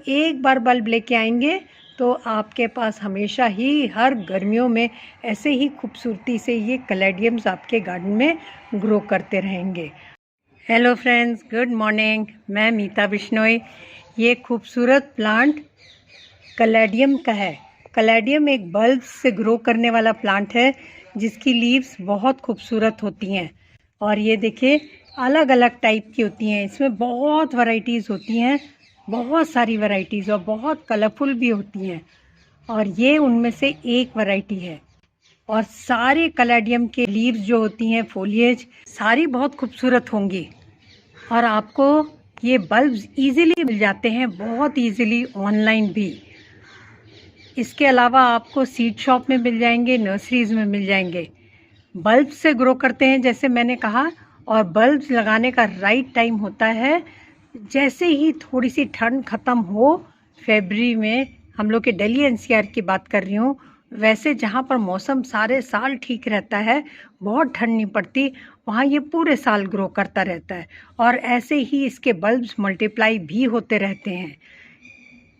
एक बार बल्ब लेके आएंगे तो आपके पास हमेशा ही हर गर्मियों में ऐसे ही खूबसूरती से ये कैलेडियम्स आपके गार्डन में ग्रो करते रहेंगे। Hello friends, good morning. मैं मीता बिश्नोई। ये खूबसूरत प्लांट कैलेडियम का है। कैलेडियम एक बल्ब से ग्रो करने वाला प्लांट है जिसकी लीव्स बहुत खूबसूरत होती हैं। और ये देखिए अलग अलग टाइप की होती हैं, इसमें बहुत वैरायटीज़ होती हैं, बहुत सारी वैरायटीज़, और बहुत कलरफुल भी होती हैं। और ये उनमें से एक वैरायटी है। और सारे कैलेडियम के लीव्स जो होती हैं, फोलिएज, सारी बहुत खूबसूरत होंगी। और आपको ये बल्ब्स इजीली मिल जाते हैं, बहुत इजीली, ऑनलाइन भी। इसके अलावा आपको सीड शॉप में मिल जाएंगे, नर्सरीज़ में मिल जाएंगे। बल्ब से ग्रो करते हैं जैसे मैंने कहा, और बल्ब्स लगाने का राइट टाइम होता है जैसे ही थोड़ी सी ठंड ख़त्म हो। फरवरी में, हम लोग के दिल्ली एनसीआर की बात कर रही हूँ, वैसे जहाँ पर मौसम सारे साल ठीक रहता है, बहुत ठंड नहीं पड़ती, वहाँ ये पूरे साल ग्रो करता रहता है। और ऐसे ही इसके बल्ब्स मल्टीप्लाई भी होते रहते हैं।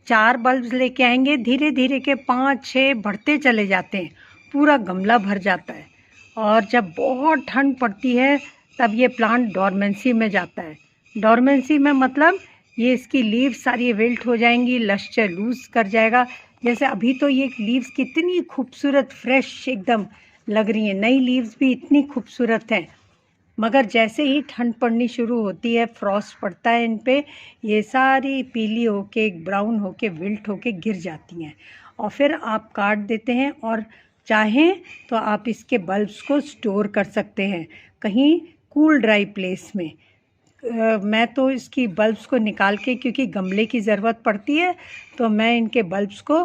4 बल्ब्स लेके आएंगे, धीरे धीरे के 5-6 बढ़ते चले जाते हैं, पूरा गमला भर जाता है। और जब बहुत ठंड पड़ती है तब ये प्लांट डोरमेंसी में जाता है। डोरमेंसी में मतलब ये इसकी लीव्स सारी विल्ट हो जाएंगी, लश्चर लूज कर जाएगा। जैसे अभी तो ये लीव्स कितनी खूबसूरत फ्रेश एकदम लग रही हैं, नई लीव्स भी इतनी खूबसूरत हैं। मगर जैसे ही ठंड पड़नी शुरू होती है, फ्रॉस्ट पड़ता है इन पे, ये सारी पीली होके, ब्राउन होके, विल्ट होके गिर जाती हैं। और फिर आप काट देते हैं, और चाहें तो आप इसके बल्ब्स को स्टोर कर सकते हैं कहीं कूल ड्राई प्लेस में। मैं तो इसकी बल्ब्स को निकाल के, क्योंकि गमले की ज़रूरत पड़ती है, तो मैं इनके बल्ब्स को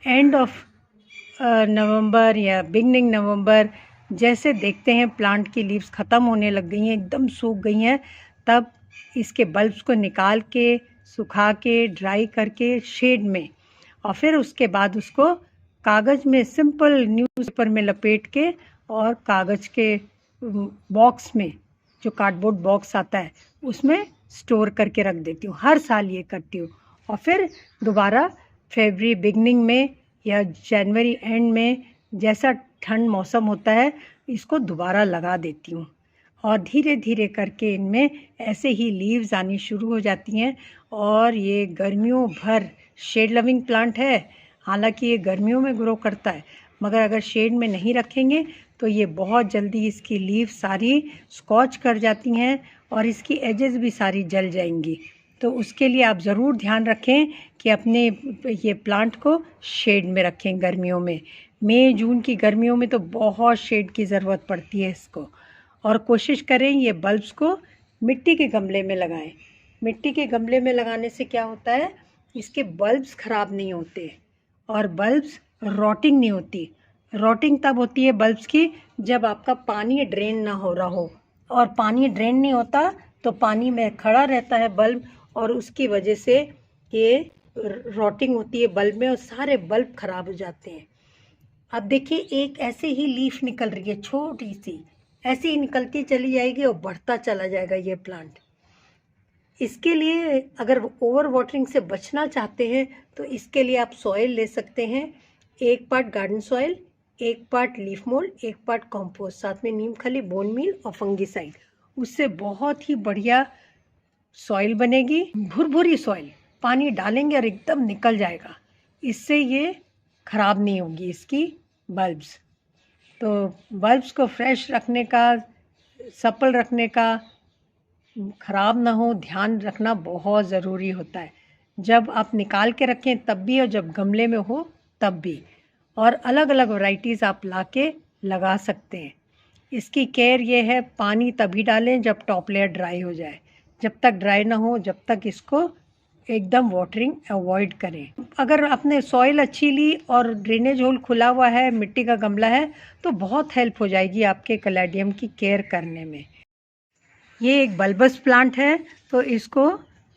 एंड ऑफ नवंबर या बिगनिंग नवंबर, जैसे देखते हैं प्लांट की लीव्स ख़त्म होने लग गई हैं, एकदम सूख गई हैं, तब इसके बल्ब्स को निकाल के, सुखा के, ड्राई करके शेड में, और फिर उसके बाद उसको कागज़ में, सिंपल न्यूज़पेपर में लपेट के, और कागज़ के बॉक्स में, जो कार्डबोर्ड बॉक्स आता है, उसमें स्टोर करके रख देती हूँ। हर साल ये करती हूँ। और फिर दोबारा फरवरी बिगनिंग में या जनवरी एंड में, जैसा ठंड मौसम होता है, इसको दोबारा लगा देती हूँ। और धीरे धीरे करके इनमें ऐसे ही लीव्स आनी शुरू हो जाती हैं। और ये गर्मियों भर शेड लविंग प्लांट है। हालांकि ये गर्मियों में ग्रो करता है, मगर अगर शेड में नहीं रखेंगे तो ये बहुत जल्दी, इसकी लीव्स सारी स्कॉच कर जाती हैं और इसकी एजेस भी सारी जल जाएंगी। तो उसके लिए आप ज़रूर ध्यान रखें कि अपने ये प्लांट को शेड में रखें गर्मियों में। मई जून की गर्मियों में तो बहुत शेड की ज़रूरत पड़ती है इसको। और कोशिश करें ये बल्ब्स को मिट्टी के गमले में लगाएं। मिट्टी के गमले में लगाने से क्या होता है, इसके बल्ब्स ख़राब नहीं होते और बल्ब्स रॉटिंग नहीं होती। रॉटिंग तब होती है बल्ब्स की जब आपका पानी ड्रेन ना हो रहा हो, और पानी ड्रेन नहीं होता तो पानी में खड़ा रहता है बल्ब, और उसकी वजह से ये रॉटिंग होती है बल्ब में और सारे बल्ब खराब हो जाते हैं। अब देखिए एक ऐसे ही लीफ निकल रही है, छोटी सी, ऐसे ही निकलती चली जाएगी और बढ़ता चला जाएगा ये प्लांट। इसके लिए अगर ओवर वाटरिंग से बचना चाहते हैं तो इसके लिए आप सॉइल ले सकते हैं। 1 part garden soil, 1 part leaf mould, 1 part compost, साथ में नीम खली, बोन मील और फंगीसाइड। उससे बहुत ही बढ़िया सॉइल बनेगी, भुरभुरी सॉइल। पानी डालेंगे और एकदम निकल जाएगा। इससे ये ख़राब नहीं होगी इसकी बल्ब्स। तो बल्ब्स को फ्रेश रखने का, सप्पल रखने का, ख़राब ना हो, ध्यान रखना बहुत ज़रूरी होता है। जब आप निकाल के रखें तब भी, और जब गमले में हो तब भी। और अलग अलग वैरायटीज़ आप लाके लगा सकते हैं। इसकी केयर ये है, पानी तभी डालें जब टॉप लेयर ड्राई हो जाए। जब तक ड्राई ना हो, जब तक इसको एकदम वाटरिंग अवॉइड करें। अगर आपने सॉइल अच्छी ली और ड्रेनेज होल खुला हुआ है, मिट्टी का गमला है, तो बहुत हेल्प हो जाएगी आपके कैलेडियम की केयर करने में। ये एक बल्बस प्लांट है, तो इसको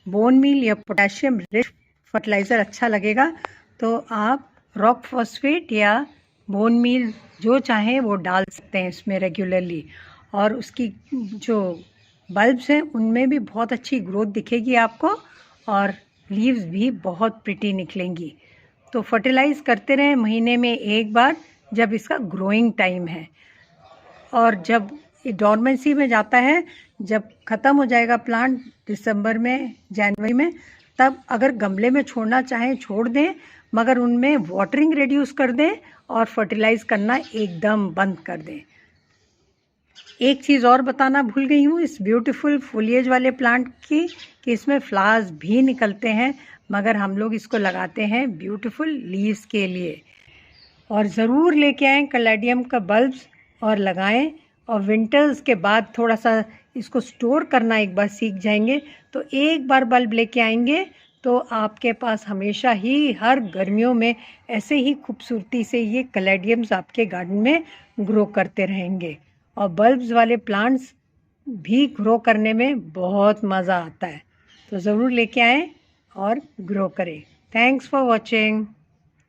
बोन मील या पोटेशियम रिच फर्टिलाइज़र अच्छा लगेगा, तो आप रॉक फॉस्फेट या बोन मील जो चाहें वो डाल सकते हैं इसमें रेगुलरली। और उसकी जो बल्ब्स हैं उनमें भी बहुत अच्छी ग्रोथ दिखेगी आपको, और लीव्स भी बहुत प्रिटी निकलेंगी। तो फर्टिलाइज़ करते रहें महीने में एक बार जब इसका ग्रोइंग टाइम है। और जब ये डॉर्मेंसी में जाता है, जब ख़त्म हो जाएगा प्लांट दिसंबर में जनवरी में, तब अगर गमले में छोड़ना चाहें छोड़ दें, मगर उनमें वाटरिंग रिड्यूस कर दें और फर्टिलाइज़ करना एकदम बंद कर दें। एक चीज़ और बताना भूल गई हूँ इस ब्यूटीफुल फोलिएज वाले प्लांट की, कि इसमें फ्लावर्स भी निकलते हैं, मगर हम लोग इसको लगाते हैं ब्यूटीफुल लीव्स के लिए। और ज़रूर लेके आएँ कैलेडियम का बल्ब्स और लगाएं। और विंटर्स के बाद थोड़ा सा इसको स्टोर करना एक बार सीख जाएंगे तो एक बार बल्ब लेके आएंगे तो आपके पास हमेशा ही हर गर्मियों में ऐसे ही खूबसूरती से ये कैलेडियम्स आपके गार्डन में ग्रो करते रहेंगे। और बल्ब्स वाले प्लांट्स भी ग्रो करने में बहुत मज़ा आता है। तो ज़रूर लेके आएँ और ग्रो करें। Thanks for watching.